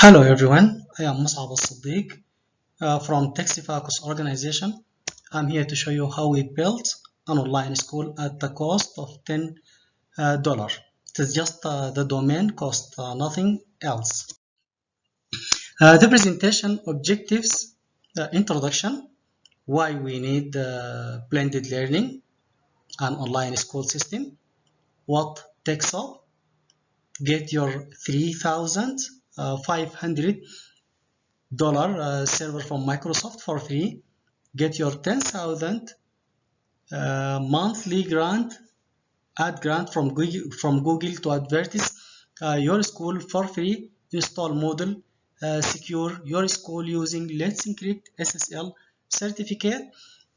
Hello everyone, I am Musab Al-Siddiq from TaxiFocus organization. I'm here to show you how we built an online school at the cost of $10. It is just the domain cost, nothing else. The presentation objectives, introduction, why we need blended learning, an online school system, what takes up, get your 3,500 dollar server from Microsoft for free, get your 10,000 monthly ad grant from Google to advertise your school for free, install Moodle, secure your school using Let's Encrypt SSL certificate,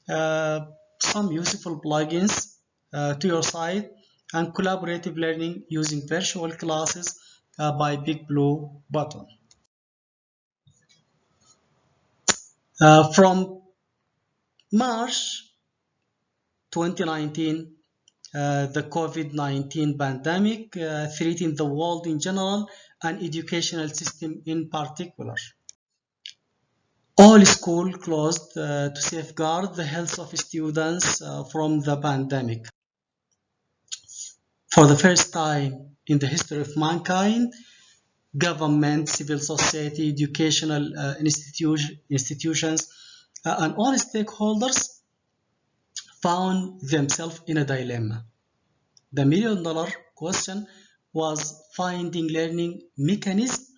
some useful plugins to your site, and collaborative learning using virtual classes by Big Blue Button. From March 2019, the COVID-19 pandemic threatened the world in general and educational system in particular. All schools closed to safeguard the health of students from the pandemic. For the first time in the history of mankind, government, civil society, educational institutions, and all stakeholders found themselves in a dilemma. The million-dollar question was finding learning mechanisms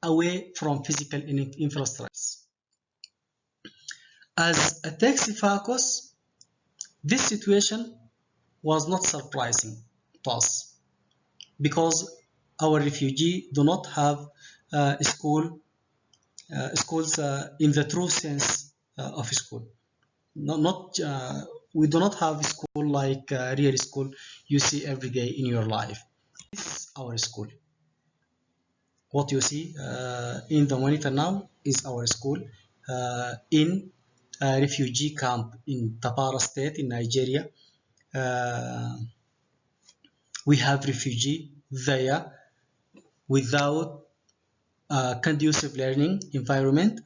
away from physical infrastructure. As a TaxiFocus, this situation was not surprising to us because our refugees do not have schools in the true sense of school. We do not have a school like a real school you see every day in your life. This is our school. What you see in the monitor now is our school in a refugee camp in Tapara State in Nigeria. We have refugees there without a conducive learning environment.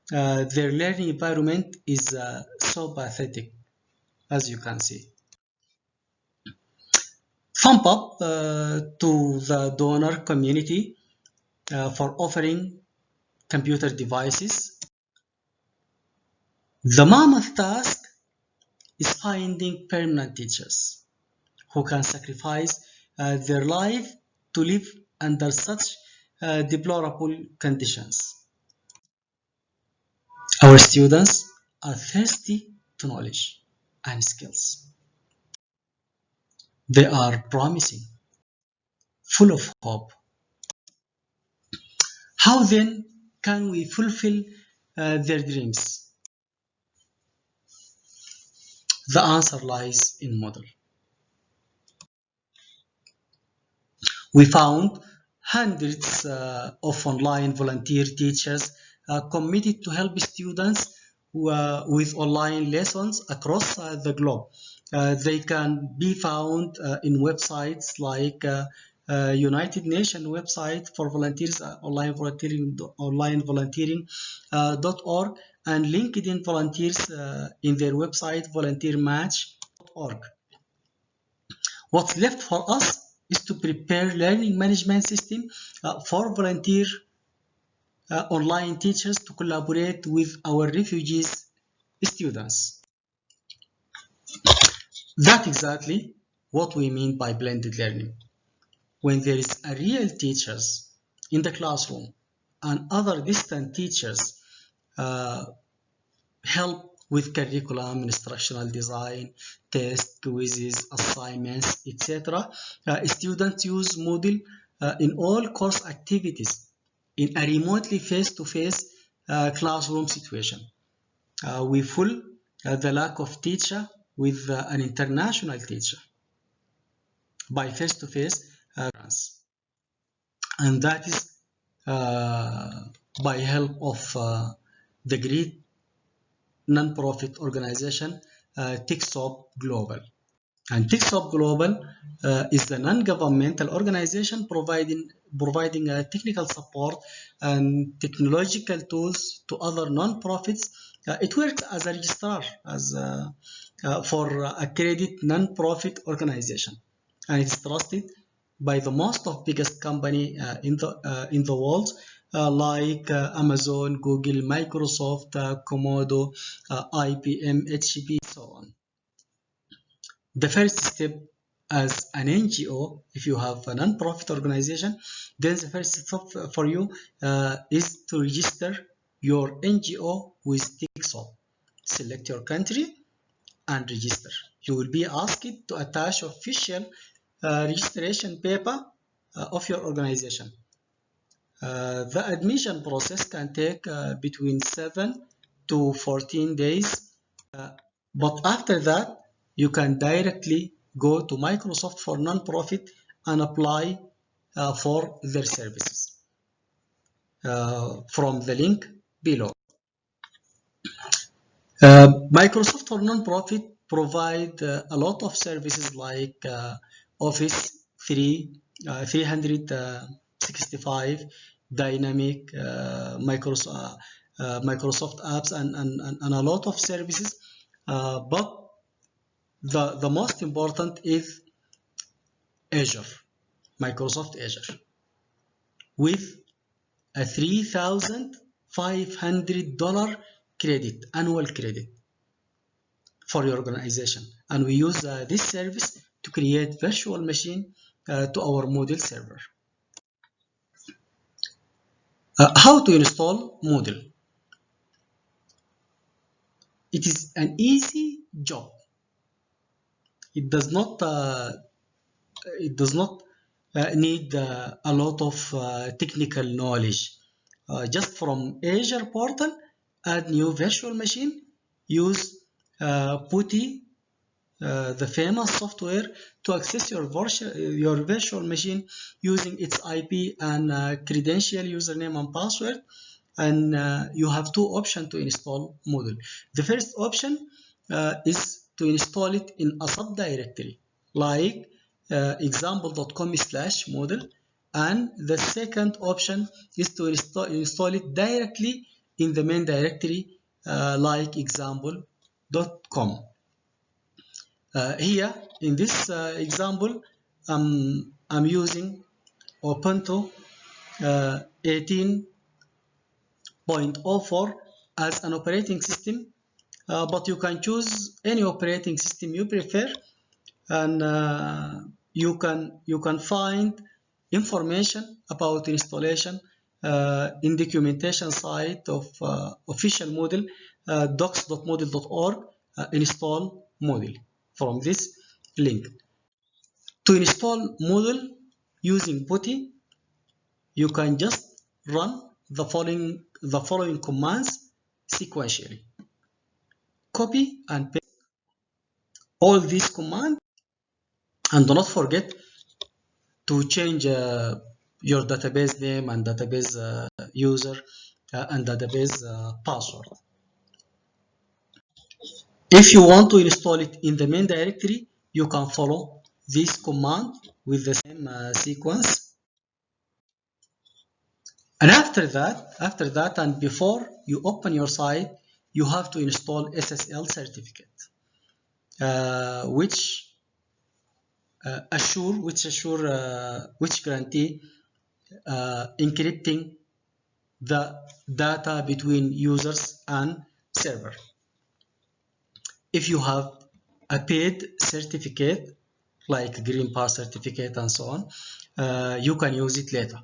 Their learning environment is so pathetic, as you can see. Thumb up to the donor community for offering computer devices. The mammoth task is finding permanent teachers who can sacrifice their life to live under such deplorable conditions. Our students are thirsty to knowledge and skills. They are promising, full of hope. How then can we fulfill their dreams? The answer lies in Moodle. We found hundreds of online volunteer teachers committed to help students with online lessons across the globe. They can be found in websites like United Nations website for volunteers, onlinevolunteering.org, and LinkedIn volunteers in their website volunteermatch.org. What's left for us is to prepare learning management system for volunteer online teachers to collaborate with our refugees students. That's exactly what we mean by blended learning. When there is a real teachers in the classroom and other distant teachers help with curriculum, instructional design, tests, quizzes, assignments, etc. Students use Moodle in all course activities in a remotely face-to-face classroom situation. We fill the lack of teacher with an international teacher by face-to-face and that is by help of the great non-profit organization TechSoup Global. And TechSoup Global is the non-governmental organization providing technical support and technological tools to other non-profits. It works as a registrar for accredited non-profit organization, and it's trusted by the most of biggest company in the world, like Amazon, Google, Microsoft, Komodo, IBM, HP, so on. The first step as an NGO, if you have a non-profit organization, then the first step for you is to register your NGO with TechSoup. Select your country and register. You will be asked to attach official registration paper of your organization. The admission process can take between 7 to 14 days, but after that, you can directly go to Microsoft for Nonprofit and apply for their services from the link below. Microsoft for Nonprofit provide a lot of services like Office 365, Dynamic, Microsoft apps, and a lot of services. But the most important is Azure, Microsoft Azure, with a $3,500 credit, annual credit for your organization. And we use this service to create virtual machine to our Moodle server. How to install Moodle? It is an easy job. It does not need a lot of technical knowledge. Just from Azure portal, add new virtual machine, use PuTTY, the famous software, to access your virtual machine using its IP and credential, username and password. And you have two options to install Moodle. The first option is to install it in a subdirectory like example.com/Moodle, and the second option is to install it directly in the main directory like example.com. Here in this example, I'm using Ubuntu 18.04 as an operating system, but you can choose any operating system you prefer, and you can find information about installation in documentation site of official Moodle, docs.moodle.org, install Moodle from this link. To install Moodle using PuTTY, you can just run the following commands sequentially. Copy and paste all these commands, and do not forget to change your database name and database user and database password. If you want to install it in the main directory, you can follow this command with the same sequence. And after that, and before you open your site, you have to install SSL certificate, which guarantee encrypting the data between users and server. If you have a paid certificate like Green Pass certificate and so on, you can use it later.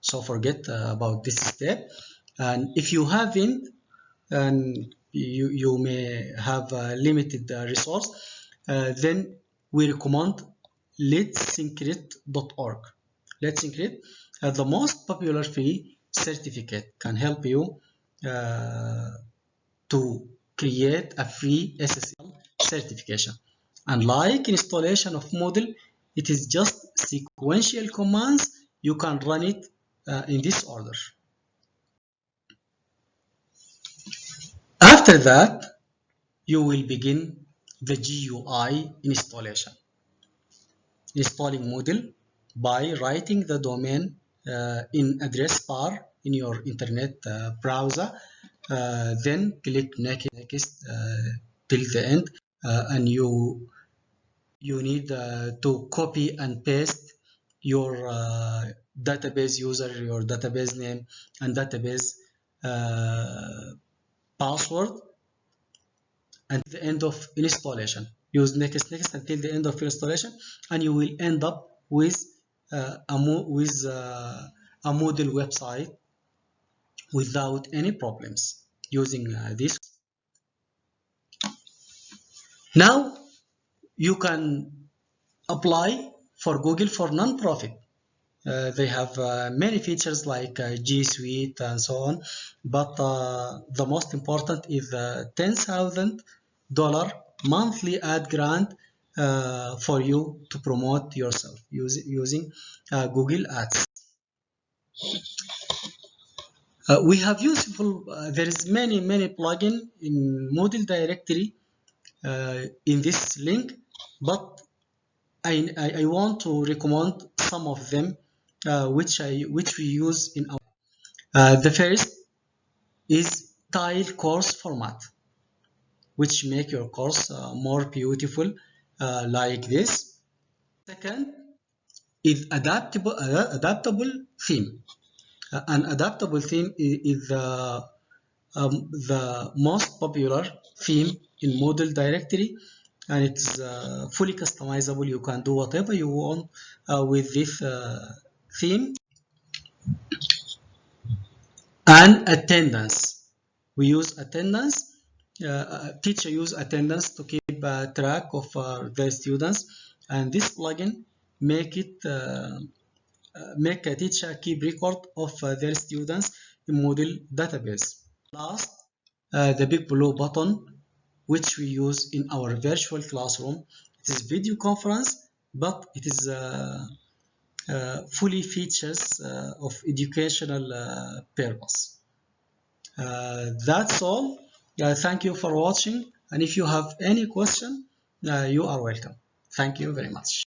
So forget about this step. And if you haven't, and you may have a limited resource, then we recommend let'sencrypt.org. Let's Encrypt, the most popular free certificate, can help you to create a free SSL certification. And like installation of Moodle, it is just sequential commands. You can run it in this order. After that, you will begin the GUI installation. Installing Moodle by writing the domain in address bar in your internet browser. Then click next till the end, and you need to copy and paste your database user, your database name, and database password. And the end of installation, use next until the end of installation, and you will end up with a Moodle website without any problems using this. Now you can apply for Google for non-profit. They have many features like G Suite and so on, but the most important is the $10,000 monthly ad grant for you to promote yourself using Google Ads. We have useful, there is many plugin in Moodle directory in this link, but I want to recommend some of them which we use in our. The first is tile course format, which make your course more beautiful like this. Second is adaptable theme. An adaptable theme is the most popular theme in Moodle directory, and it's fully customizable. You can do whatever you want with this theme. And attendance, we use attendance. Teacher use attendance to keep track of their students, and this plugin make a teacher keep record of their students in Moodle database. Last, the big blue button, which we use in our virtual classroom. It is video conference, but it is fully features of educational purpose. That's all. Thank you for watching, and if you have any question, you are welcome. Thank you very much.